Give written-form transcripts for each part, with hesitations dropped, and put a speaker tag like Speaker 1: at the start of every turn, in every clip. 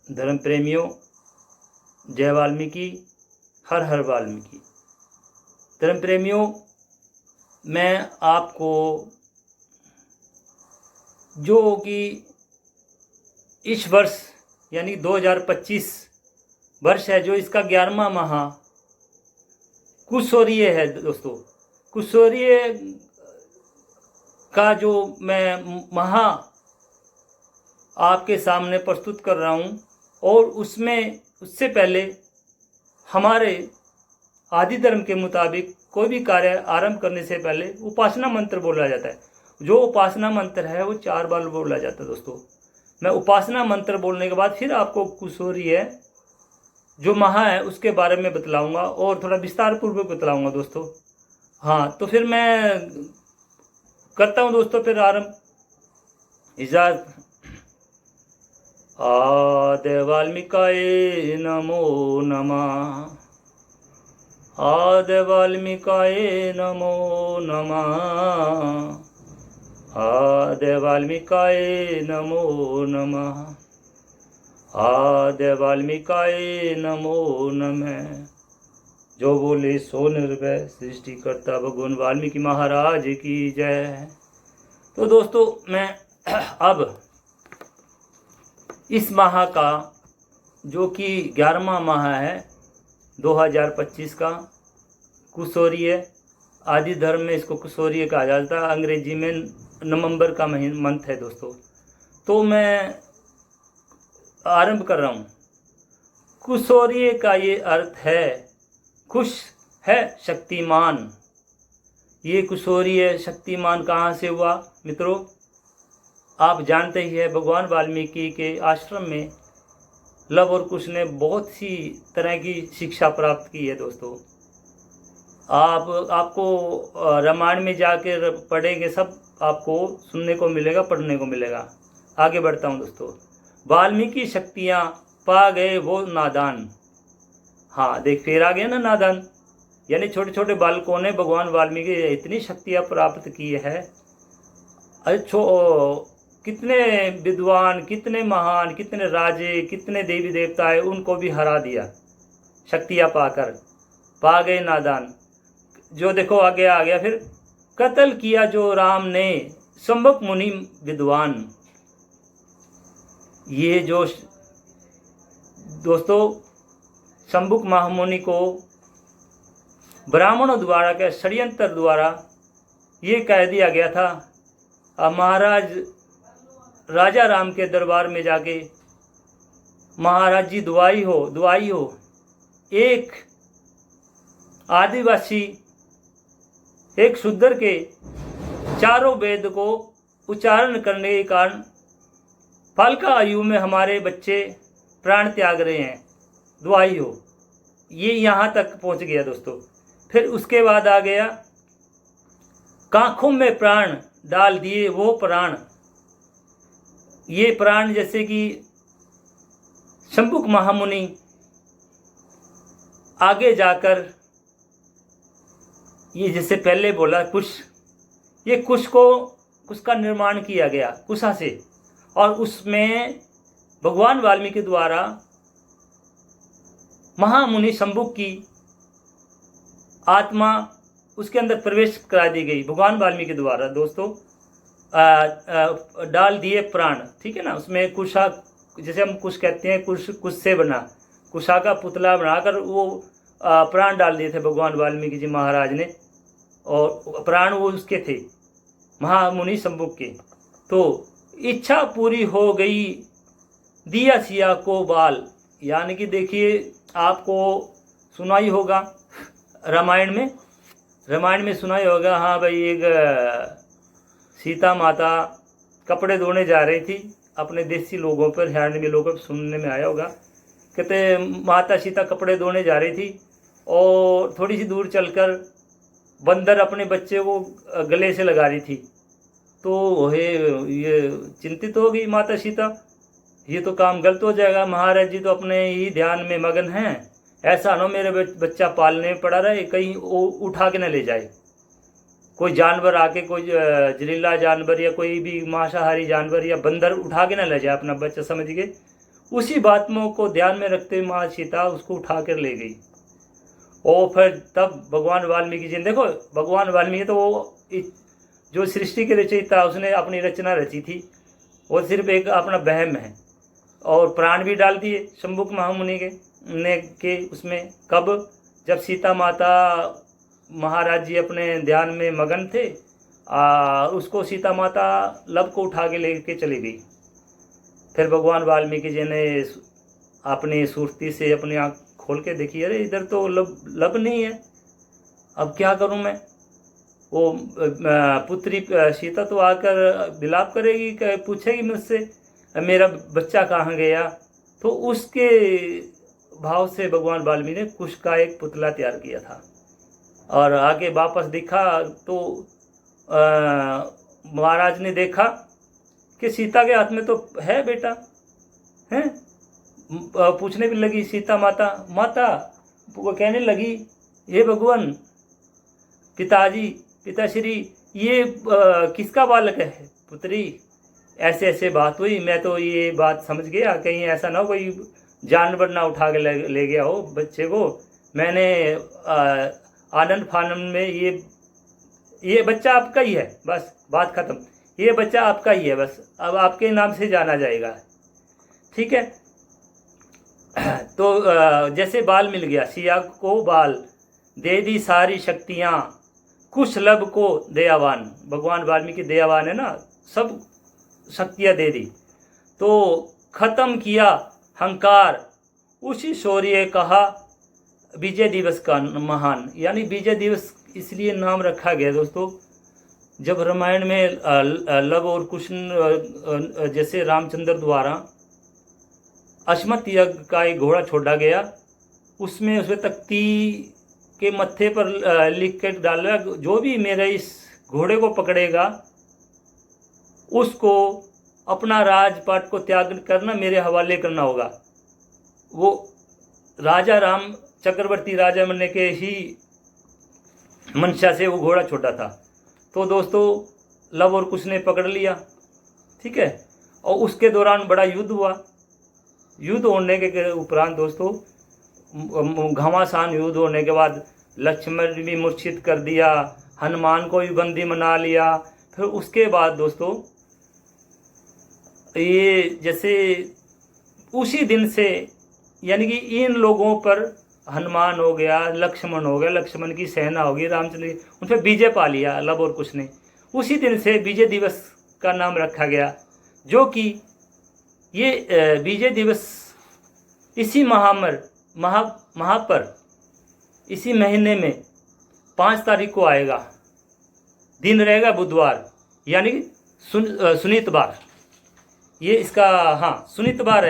Speaker 1: धर्म प्रेमियों, जय वाल्मीकि, हर हर वाल्मीकि। धर्म प्रेमियों, मैं आपको जो कि इस वर्ष यानी 2025 वर्ष है, जो इसका 11वां माह कुशोरीय है दोस्तों। कुशोरीय का जो मैं माह आपके सामने प्रस्तुत कर रहा हूँ, और उससे पहले हमारे आदि धर्म के मुताबिक कोई भी कार्य आरंभ करने से पहले उपासना मंत्र बोला जाता है। जो उपासना मंत्र है वो 4 बार बोला जाता है दोस्तों। मैं उपासना मंत्र बोलने के बाद फिर आपको कुशोरीय जो माह है उसके बारे में बतलाऊंगा और थोड़ा विस्तार पूर्वक बतलाऊंगा दोस्तों। हाँ, तो फिर मैं करता हूँ दोस्तों फिर आरंभ। इजाज़त। आदि वाल्मीकाय नमो नमः। आदि वाल्मीकाय नमो नमः। आदि वाल्मीकाय नमो नमः। आदि वाल्मीकाय नमो नमः। जो बोले सो निर्भय, सृष्टिकर्ता भगवान वाल्मीकि महाराज की जय। तो दोस्तों, मैं अब इस माह का जो कि 11वां माह है 2025 का, कुशोरीय, आदि धर्म में इसको कुशोरीय कहा जाता है, अंग्रेजी में नवंबर का मंथ है दोस्तों। तो मैं आरंभ कर रहा हूँ। कुशोरीय का ये अर्थ है खुश है शक्तिमान। ये कुशोरीय शक्तिमान कहाँ से हुआ मित्रों? आप जानते ही है, भगवान वाल्मीकि के आश्रम में लव और कुश ने बहुत सी तरह की शिक्षा प्राप्त की है दोस्तों। आपको रामायण में जाकर पढ़ेंगे, सब आपको सुनने को मिलेगा, पढ़ने को मिलेगा। आगे बढ़ता हूँ दोस्तों। वाल्मीकि शक्तियाँ पा गए वो नादान। हाँ, देख फिर आ गया ना नादान, यानी छोटे छोटे बालकों ने भगवान वाल्मीकि इतनी शक्तियाँ प्राप्त की है। कितने विद्वान, कितने महान, कितने राजे, कितने देवी देवता है, उनको भी हरा दिया शक्तियाँ पाकर। पा गए नादान। जो देखो आगे आ गया फिर, कत्ल किया जो राम ने शंभुक मुनि विद्वान। ये जो दोस्तों शंभुक महामुनि को ब्राह्मणों द्वारा के षड्यंत्र द्वारा ये कह दिया गया था, महाराज राजा राम के दरबार में जाके, महाराज जी दुआई हो। एक आदिवासी, एक शूद्र के चारों वेद को उच्चारण करने के कारण बालिका आयु में हमारे बच्चे प्राण त्याग रहे हैं, दुआई हो। ये यहाँ तक पहुँच गया दोस्तों। फिर उसके बाद आ गया, कांखों में प्राण डाल दिए वो प्राण। ये प्राण जैसे कि शंभुक महामुनि आगे जाकर, ये जैसे पहले बोला कुश, ये कुश का निर्माण किया गया कुशा से, और उसमें भगवान वाल्मीकि द्वारा महामुनि शंभुक की आत्मा उसके अंदर प्रवेश करा दी गई भगवान वाल्मीकि द्वारा दोस्तों। डाल दिए प्राण, ठीक है ना। उसमें कुशा, जैसे हम कुश कहते हैं, कुश से बना, कुशा का पुतला बनाकर वो प्राण डाल दिए थे भगवान वाल्मीकि जी महाराज ने, और प्राण वो उसके थे महामुनि शंभुक के। तो इच्छा पूरी हो गई दिया सिया को बाल। यानी कि देखिए, आपको सुना ही होगा रामायण में सुना ही होगा। हाँ भाई, एक सीता माता कपड़े धोने जा रही थी अपने देसी लोगों पर, हरियाणवी लोगों पर सुनने में आया होगा। कहते माता सीता कपड़े धोने जा रही थी, और थोड़ी सी दूर चलकर बंदर अपने बच्चे को गले से लगा रही थी। तो ये चिंतित हो गई माता सीता, ये तो काम गलत हो जाएगा, महाराज जी तो अपने ही ध्यान में मगन हैं, ऐसा ना मेरे बच्चा पालने में पड़ा रहे, कहीं उठा के न ले जाए कोई जानवर आके, कोई जहरीला जानवर या कोई भी मांसाहारी जानवर या बंदर उठा के न ले जाए अपना बच्चा, समझ गए। उसी बात को ध्यान में रखते हुए माँ सीता उसको उठा कर ले गई। और फिर तब भगवान वाल्मीकि जी ने, देखो भगवान वाल्मीकि तो वो जो सृष्टि के रचयिता, उसने अपनी रचना रची थी, वो सिर्फ एक अपना वहम है। और प्राण भी डाल दिए शंभुक महामुनि के उसमें। कब? जब सीता माता महाराज जी अपने ध्यान में मगन थे, उसको सीता माता लब को उठा के लेके चली गई। फिर भगवान वाल्मीकि जी ने अपनी सुरती से अपनी आँख खोल के देखी, अरे इधर तो लब नहीं है, अब क्या करूं मैं। वो पुत्री सीता तो आकर विलाप करेगी, पूछेगी मुझसे मेरा बच्चा कहाँ गया। तो उसके भाव से भगवान वाल्मीकि ने कुश का एक पुतला तैयार किया था। और आगे वापस देखा तो महाराज ने देखा कि सीता के हाथ में तो है बेटा, है। पूछने भी लगी सीता माता, वो कहने लगी, हे भगवान पिताजी, पिताश्री, ये किसका बालक है पुत्री। ऐसे ऐसे बात हुई। मैं तो ये बात समझ गया कहीं ऐसा ना हो कोई जानवर ना उठा के ले गया हो बच्चे को। मैंने आनंद फानंद में ये बच्चा आपका ही है, बस बात खत्म। ये बच्चा आपका ही है, बस अब आपके नाम से जाना जाएगा, ठीक है। तो जैसे बाल मिल गया, सिया को बाल दे दी सारी शक्तियाँ, कुशलभ को दयावान। भगवान वाल्मीकि दयावान है ना, सब शक्तियाँ दे दी। तो खत्म किया हंकार, उसी शौर्य कहा विजय दिवस का महान। यानी विजय दिवस इसलिए नाम रखा गया दोस्तों, जब रामायण में लव और कुश जैसे रामचंद्र द्वारा अश्वत्थ यज्ञ का एक घोड़ा छोड़ा गया, उसमें तख्ती के मत्थे पर लिख कर डाला, जो भी मेरे इस घोड़े को पकड़ेगा उसको अपना राजपाट को त्याग करना, मेरे हवाले करना होगा। वो राजा राम चक्रवर्ती राजा बनने के ही मंशा से वो घोड़ा छोटा था। तो दोस्तों लव और कुश ने पकड़ लिया, ठीक है। और उसके दौरान बड़ा युद्ध हुआ। युद्ध होने के उपरांत दोस्तों, घमासान युद्ध होने के बाद लक्ष्मण भी मूर्छित कर दिया, हनुमान को भी बंदी बना लिया। फिर उसके बाद दोस्तों ये जैसे उसी दिन से, यानी कि इन लोगों पर हनुमान हो गया, लक्ष्मण हो गया, लक्ष्मण की सेना होगी, रामचंद्र, उन पर विजय पा लिया लव और कुश ने। उसी दिन से विजय दिवस का नाम रखा गया, जो कि ये विजय दिवस इसी महापर इसी महीने में 5 तारीख को आएगा। दिन रहेगा बुधवार, यानी सुनितवार। ये इसका सुनितवार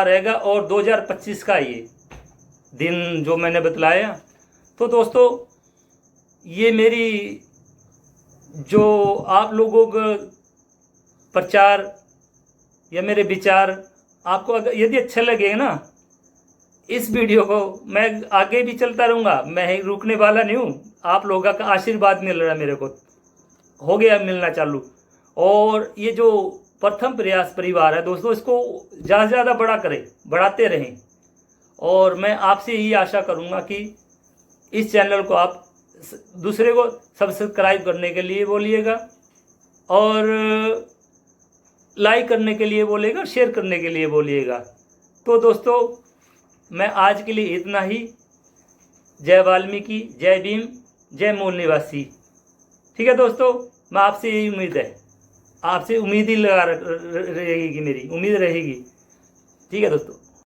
Speaker 1: रहेगा और 2025 का ये दिन जो मैंने बतलाया। तो दोस्तों ये मेरी जो आप लोगों का प्रचार या मेरे विचार आपको अगर यदि अच्छा लगेगा ना, इस वीडियो को मैं आगे भी चलता रहूँगा, मैं रुकने वाला नहीं हूँ। आप लोगों का आशीर्वाद मिल रहा है मेरे को, हो गया मिलना चालू। और ये जो प्रथम प्रयास परिवार है दोस्तों, इसको ज़्यादा से ज़्यादा बढ़ाते रहें। और मैं आपसे यही आशा करूँगा कि इस चैनल को आप दूसरे को सब्सक्राइब करने के लिए बोलिएगा, और लाइक करने के लिए बोलिएगा, शेयर करने के लिए बोलिएगा। तो दोस्तों मैं आज के लिए इतना ही। जय वाल्मीकि, जय भीम, जय मूल निवासी। ठीक है दोस्तों, मैं आपसे यही उम्मीद है, आपसे उम्मीद ही लगा रहेगी, मेरी उम्मीद रहेगी। ठीक है दोस्तों।